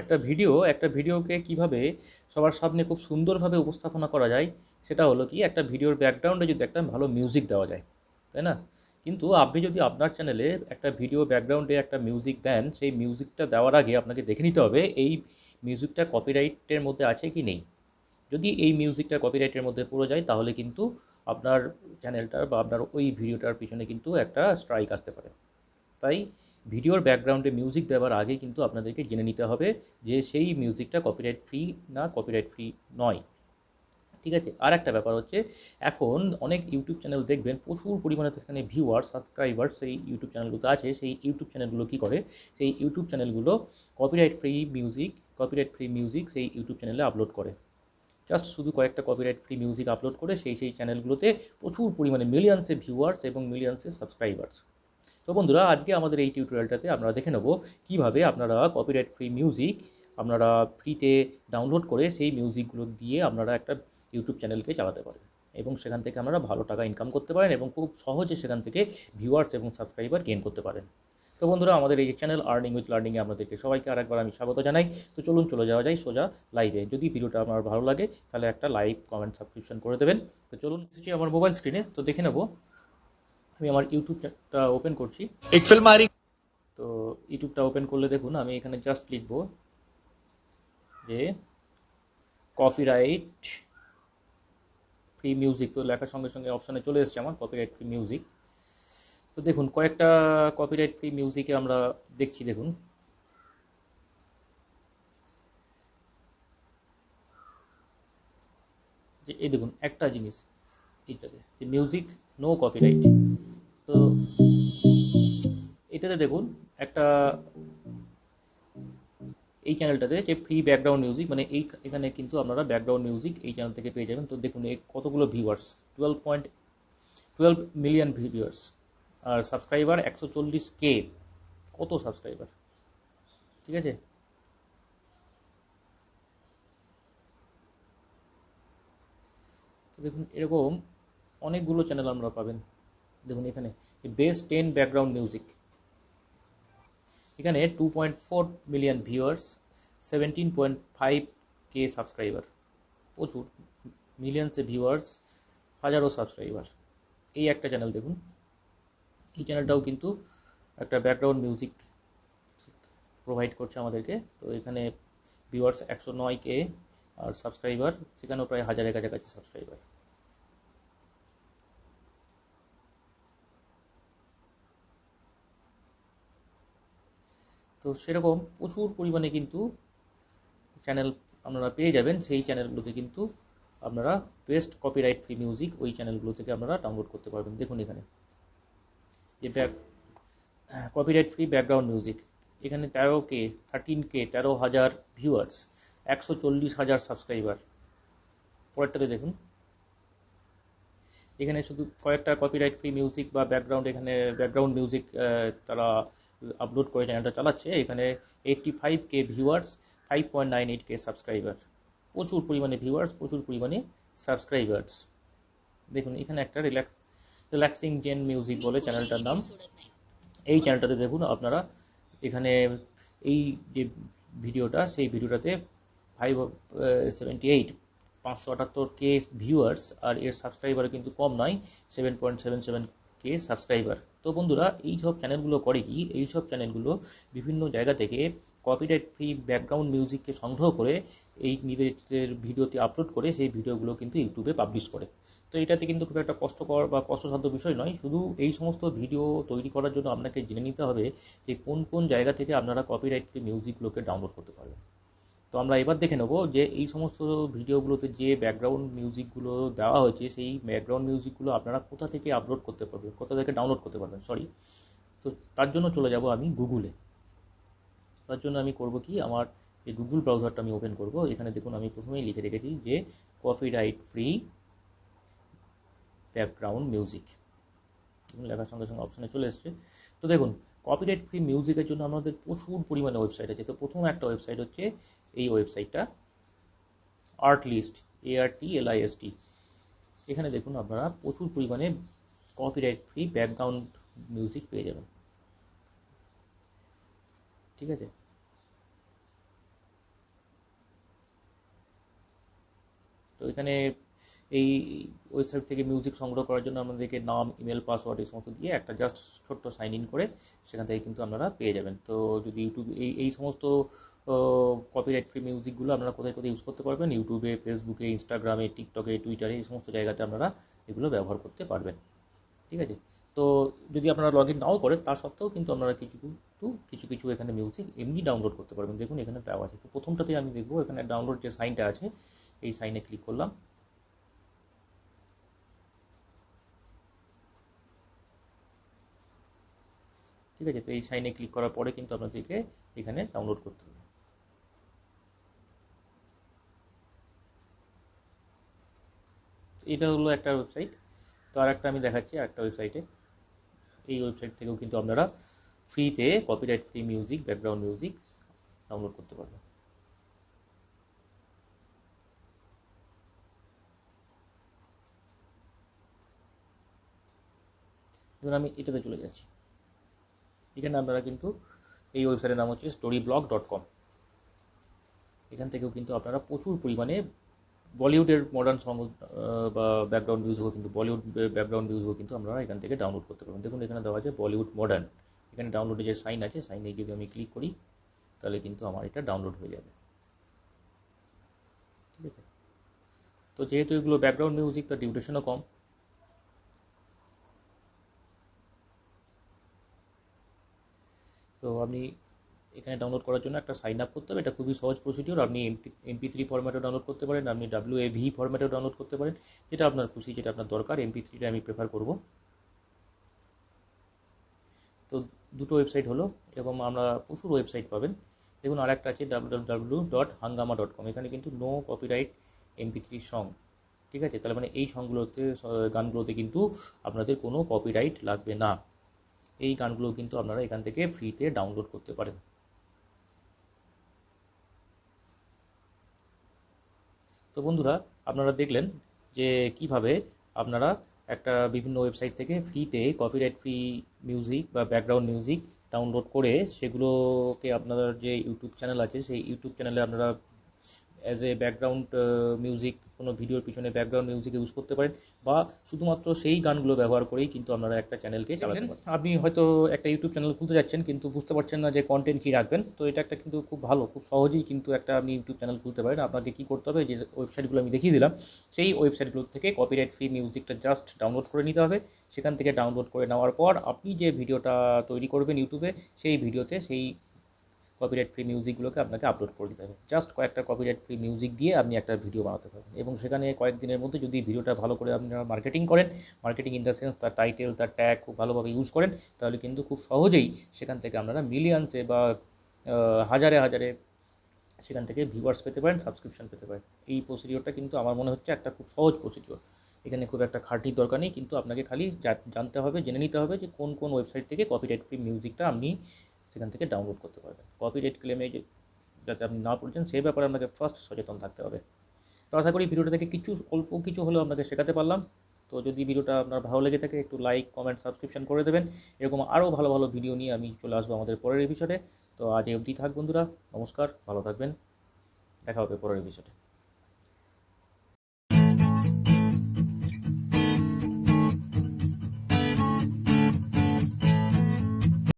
একটা ভিডিওকে কিভাবে সবার সামনে খুব সুন্দরভাবে উপস্থাপনা করা যায়, সেটা হলো কি একটা ভিডিওর ব্যাকগ্রাউন্ডে যদি একটা ভালো মিউজিক দেওয়া যায়, তাই না? কিন্তু আপনি যদি আপনার চ্যানেলে একটা ভিডিও ব্যাকগ্রাউন্ডে একটা মিউজিক দেন, সেই মিউজিকটা দেওয়ার আগে আপনাকে দেখে নিতে হবে এই মিউজিকটা কপিরাইটের মধ্যে আছে কি নেই। যদি এই মিউজিকটা কপিরাইটের মধ্যে পড়ে যায় তাহলে কিন্তু আপনার চ্যানেলটার বা আপনার ওই ভিডিওটার পিছনে কিন্তু একটা স্ট্রাইক আসতে পারে। তাই ভিডিওর ব্যাকগ্রাউন্ডে মিউজিক দেওয়ার আগে কিন্তু আপনাদেরকে জেনে নিতে হবে যে সেই মিউজিকটা কপিরাইট ফ্রি না কপিরাইট ফ্রি নয়। ঠিক আছে? আর একটা ব্যাপার হচ্ছে, এখন অনেক ইউটিউব চ্যানেল দেখবেন প্রচুর পরিমাণে সেখানে ভিউয়ার সাবস্ক্রাইবার সেই ইউটিউব চ্যানেলগুলোতে আছে, সেই ইউটিউব চ্যানেলগুলো কী করে, সেই ইউটিউব চ্যানেলগুলো কপিরাইট ফ্রি মিউজিক সেই ইউটিউব চ্যানেলে আপলোড করে। জাস্ট শুধু কয়েকটা কপিরাইট ফ্রি মিউজিক আপলোড করে সেই চ্যানেলগুলোতে প্রচুর পরিমাণে মিলিয়ন্সে ভিউয়ার্স এবং মিলিয়ন্সে সাবস্ক্রাইবার্স। তো বন্ধুরা, আজকে আমাদের এই টিউটোরিয়ালটাতে আমরা দেখে নেব কীভাবে আপনারা কপিরাইট ফ্রি মিউজিক আপনারা ফ্রিতে ডাউনলোড করে সেই মিউজিকগুলো দিয়ে আপনারা একটা ইউটিউব চ্যানেলকে চালাতে পারেন এবং সেখান থেকে আপনারা ভালো টাকা ইনকাম করতে পারেন এবং খুব সহজে সেখান থেকে ভিউয়ার্স এবং সাবস্ক্রাইবার গেইন করতে পারেন। তো বন্ধুরা, আমাদের এই চ্যানেল আর্নিং উইথ লার্নিংয়ে আপনাদেরকে সবাইকে আরেকবার আমি স্বাগত জানাই। তো চলে যাওয়া যায় সোজা লাইভে। যদি ভিডিওটা আপনার ভালো লাগে তাহলে একটা লাইক, কমেন্ট, সাবস্ক্রিপশন করে দেবেন। তো চলুন এসেছি আমার মোবাইল স্ক্রিনে, তো দেখে নেব। আমি আমার ইউটিউবটা ওপেন করছি। एक फिल्म आ रही। তো ইউটিউবটা ওপেন করলে দেখুন আমি এখানে জাস্ট লিখব যে কপিরাইট ফ্রি মিউজিক। তো লেখার সঙ্গে সঙ্গে অপশানে চলে এসেছে আমার কপিরাইট ফ্রি মিউজিক। তো দেখুন কয়েকটা কপিরাইট ফ্রি মিউজিকে আমরা দেখছি। দেখুন যে এই দেখুন একটা জিনিস এইটাতে যে মিউজিক নো কপিরাইট। তো এটাতে দেখুন একটা এই চ্যানেলটাতে যে ফ্রি ব্যাকগ্রাউন্ড মিউজিক, মানে এখানে কিন্তু আপনারা ব্যাকগ্রাউন্ড মিউজিক এই চ্যানেল থেকে পেয়ে যাবেন। তো দেখুন এই কতগুলো ভিউয়ার্স, 12 মিলিয়ন ভিউয়ার্স, আর সাবস্ক্রাইবার 140K। কত সাবস্ক্রাইবার, ঠিক আছে? তো দেখুন এরকম অনেকগুলো চ্যানেল আমরা পাবেন। দেখুন এখানে বেস্ট 10 ব্যাকগ্রাউন্ড মিউজিক, এখানে 2.4 মিলিয়ন ভিউয়ার্স, 17.5K সাবস্ক্রাইবার, প্রচুর মিলিয়ন্সে ভিউয়ার্স, হাজারো সাবস্ক্রাইবার। এই একটা চ্যানেল দেখুন, এই চ্যানেলটাও কিন্তু একটা ব্যাকগ্রাউন্ড মিউজিক প্রোভাইড করছে আমাদেরকে। তো এখানে ভিউয়ার্স 109K আর সাবস্ক্রাইবার সেখানেও প্রায় 1000-এর কাছাকাছি সাবস্ক্রাইবার। তো সেরকম প্রচুর পরিমাণে কিন্তু চ্যানেল আপনারা পেয়ে যাবেন। সেই চ্যানেলগুলোতে কিন্তু আপনারা বেস্ট কপিরাইট ফ্রি মিউজিক ওই চ্যানেলগুলো থেকে আপনারা ডাউনলোড করতে পারবেন। দেখুন এখানে যে কপিরাইট ফ্রি ব্যাকগ্রাউন্ড মিউজিক, এখানে 13K 13,000 ভিউয়ার্স, 140,000 সাবস্ক্রাইবার। পরেরটাতে দেখুন এখানে শুধু কয়েকটা কপিরাইট ফ্রি মিউজিক বা এখানে ব্যাকগ্রাউন্ড মিউজিক তারা আপলোড করে চ্যানেলটা চালাচ্ছে। এখানে 85K ভিউয়ার্স, 5.98K সাবস্ক্রাইবার, প্রচুর পরিমাণে ভিউয়ার্স, প্রচুর পরিমাণে সাবস্ক্রাইবার্স। দেখুন এখানে একটা রিল্যাক্সিং জেন মিউজিক বলে চ্যানেলটার নাম। এই চ্যানেলটাতে দেখুন আপনারা এখানে এই যে ভিডিওটা, সেই ভিডিওটাতে 578 ভিউয়ার্স, আর এর সাবস্ক্রাইবার কিন্তু কম নয়, 7.77K সাবস্ক্রাইবার। তো বন্ধুরা, এই সব চ্যানেলগুলো করে কি, এই সব চ্যানেলগুলো বিভিন্ন জায়গা থেকে কপিরাইট ফ্রি ব্যাকগ্রাউন্ড মিউজিককে সংগ্রহ করে এই নিজেদের ভিডিওতে আপলোড করে সেই ভিডিওগুলো কিন্তু ইউটিউবে পাবলিশ করে। তো এটাতে কিন্তু খুব একটা কষ্টকর বা কষ্টসাধ্য বিষয় নয়। শুধু এই সমস্ত ভিডিও তৈরি করার জন্য আপনাকে জেনে নিতে হবে যে কোন কোন জায়গা থেকে আপনারা কপিরাইট ফ্রি মিউজিকগুলোকে ডাউনলোড করতে পারবেন। তো আমরা এবার দেখে নেব যে এই সমস্ত ভিডিওগুলোতে যে ব্যাকগ্রাউন্ড মিউজিকগুলো দেওয়া হয়েছে, সেই ব্যাকগ্রাউন্ড মিউজিকগুলো আপনারা কোথা থেকে আপলোড করতে পারবেন, কোথা থেকে ডাউনলোড করতে পারবেন, তো তার জন্য চলে যাব আমি গুগলে। তার জন্য আমি করব কি, আমার এই গুগল ব্রাউজারটা আমি ওপেন করব। এখানে দেখুন আমি প্রথমেই লিখে রেখেছি যে কপিরাইট ফ্রি ব্যাকগ্রাউন্ড মিউজিক, লেখার সঙ্গে সঙ্গে অপশানে চলে এসছে। তো দেখুন কপিরাইট ফ্রি মিউজিকের জন্য আমাদের প্রচুর পরিমাণে ওয়েবসাইট আছে। তো প্রথম একটা ওয়েবসাইট হচ্ছে এই ওয়েবসাইটটা আর্টলিস্ট, ARTLIST। এখানে দেখুন আপনারা প্রচুর পরিমাণে কপিরাইট ফ্রি ব্যাকগ্রাউন্ড মিউজিক পেয়ে যাবেন, ঠিক আছে? তো এখানে এই ওয়েবসাইট থেকে মিউজিক সংগ্রহ করার জন্য আমাদেরকে নাম, ইমেল, পাসওয়ার্ড এই সমস্ত দিয়ে একটা জাস্ট ছোট্ট সাইন ইন করে সেখান থেকে কিন্তু আপনারা পেয়ে যাবেন। তো যদি ইউটিউব এই সমস্ত কপিরাইট ফ্রি মিউজিকগুলো আপনারা কোথায় কোথায় ইউজ করতে পারবেন, ইউটিউবে, ফেসবুকে, ইনস্টাগ্রামে, টিকটকে, টুইটারে, এই সমস্ত জায়গাতে আপনারা এগুলো ব্যবহার করতে পারবেন। ঠিক আছে? তো যদি আপনারা লগ ইন নাও করেন তা সত্ত্বেও কিন্তু আপনারা কিছু এখানে মিউজিক এমনি ডাউনলোড করতে পারবেন। দেখুন এখানে দেওয়া আছে। তো প্রথমটাতে আমি দেখবো এখানে ডাউনলোড যে সাইনটা আছে, এই সাইনে ক্লিক করলাম। ঠিক আছে? তো এই সাইনে ক্লিক করার পরে কিন্তু আপনাদেরকে এখানে ডাউনলোড করতে হবে। এটা হলো একটা ওয়েবসাইট। তো আর একটা আমি দেখাচ্ছি আরেকটা ওয়েবসাইটে। এই ওয়েবসাইট থেকেও কিন্তু আপনারা ফ্রিতে copyright free music, background music download করতে পারবেন। ধরুন আমি এটাতে চলে যাচ্ছি। এখানে আপনারা কিন্তু এই ওয়েবসাইটের নাম হচ্ছে storyblog.com। এখান থেকেও কিন্তু আপনারা প্রচুর পরিমাণে বলিউডের মডার্ন সং বা ব্যাকগ্রাউন্ড মিউজিকও কিন্তু বলিউড ব্যাকগ্রাউন্ড মিউজিকও কিন্তু আপনারা এখান থেকে ডাউনলোড করতে পারবেন। দেখুন এখানে দেওয়া আছে বলিউড মডার্ন। এখানে ডাউনলোডে যে সাইন আছে, সাইনে যদি আমি ক্লিক করি তাহলে কিন্তু আমার এটা ডাউনলোড হয়ে যাবে। ঠিক আছে? তো যেহেতু এগুলো ব্যাকগ্রাউন্ড মিউজিক, তার ডিউরেশনও কম। তো আপনি এখানে ডাউনলোড করার জন্য একটা সাইন আপ করতে হবে। এটা খুবই সহজ প্রসিডিওর। আপনি MP3 ফরম্যাটেও ডাউনলোড করতে পারেন, আপনি WAV ফরম্যাটেও ডাউনলোড করতে পারেন, যেটা আপনার খুশি, যেটা আপনার দরকার। MP3টা আমি প্রেফার করব। তো দুটো ওয়েবসাইট হলো, এরকম আমরা প্রচুর ওয়েবসাইট পাবেন। দেখুন আর একটা আছে www.hangama.com। এখানে কিন্তু নো কপিরাইট MP3 সং। ঠিক আছে? তাহলে মানে এই সংগুলোতে, গানগুলোতে কিন্তু আপনাদের কোনো কপিরাইট লাগবে না। এই গানগুলো কিন্তু আপনারা এখান থেকে ফ্রিতে ডাউনলোড করতে পারেন। তো বন্ধুরা, আপনারা দেখলেন যে কিভাবে আপনারা একটা বিভিন্ন ওয়েবসাইট থেকে ফ্রিতে কপিরাইট ফ্রি মিউজিক বা ব্যাকগ্রাউন্ড মিউজিক ডাউনলোড করে সেগুলোকে আপনাদের যে ইউটিউব চ্যানেল আছে সেই ইউটিউব চ্যানেলে আপনারা অ্যাজ এ ব্যাকগ্রাউন্ড মিউজিক, কোনো ভিডিওর পিছনে ব্যাকগ্রাউন্ড মিউজিক ইউজ করতে পারেন, বা শুধুমাত্র সেই গানগুলো ব্যবহার করেই কিন্তু আপনারা একটা চ্যানেলকে চালাতে পারেন। আপনি হয়তো একটা ইউটিউব চ্যানেল খুলতে যাচ্ছেন কিন্তু বুঝতে পারছেন না যে কন্টেন্ট কী রাখবেন। তো এটা একটা কিন্তু খুব ভালো, খুব সহজেই কিন্তু একটা আপনি ইউটিউব চ্যানেল খুলতে পারেন। আপনাকে কী করতে হবে, যে ওয়েবসাইটগুলো আমি দেখিয়ে দিলাম সেই ওয়েবসাইটগুলো থেকে কপিরাইট ফ্রি মিউজিকটা জাস্ট ডাউনলোড করে নিতে হবে। সেখান থেকে ডাউনলোড করে নেওয়ার পর আপনি যে ভিডিওটা তৈরি করবেন ইউটিউবে, সেই ভিডিওতে সেই কপিরাইট ফ্রি মিউজিকগুলোকে আপনাকে আপলোড করে দিতে হবে। জাস্ট কয়েকটা কপিরাইট ফ্রি মিউজিক দিয়ে আপনি একটা ভিডিও বানাতে পারবেন, এবং সেখানে কয়েকদিনের মধ্যে যদি ভিডিওটা ভালো করে আপনারা মার্কেটিং করেন, মার্কেটিং ইন দ্য সেন্স তার টাইটেল, তার ট্যাগ খুব ভালোভাবে ইউজ করেন, তাহলে কিন্তু খুব সহজেই সেখান থেকে আপনারা মিলিয়ন্সে বা হাজারে হাজারে সেখান থেকে ভিউয়ার্স পেতে পারেন, সাবস্ক্রিপশন পেতে পারেন। এই প্রসিডিওরটা কিন্তু আমার মনে হচ্ছে একটা খুব সহজ প্রসিডিওর। এখানে খুব একটা খাটনির দরকার নেই, কিন্তু আপনাকে খালি জানতে হবে, জেনে নিতে হবে যে কোন কোন ওয়েবসাইট থেকে কপিরাইট ফ্রি মিউজিকটা আপনি সেখান থেকে ডাউনলোড করতে পারবেন। কপিরাইট ক্লেমে যাতে আপনি না পড়ছেন সেই ব্যাপারে আপনাকে ফার্স্ট সচেতন থাকতে হবে। তো আশা করি ভিডিওটা থেকে অল্প কিছু হলেও আপনাকে শেখাতে পারলাম। তো যদি ভিডিওটা আপনার ভালো লেগে থাকে একটু লাইক, কমেন্ট, সাবস্ক্রিপশন করে দেবেন। এরকম আরও ভালো ভালো ভিডিও নিয়ে আমি চলে আসবো আমাদের পরের এপিসোডে। তো আজ এই অবধি থাক বন্ধুরা। নমস্কার, ভালো থাকবেন। দেখা হবে পরের এপিসোডে।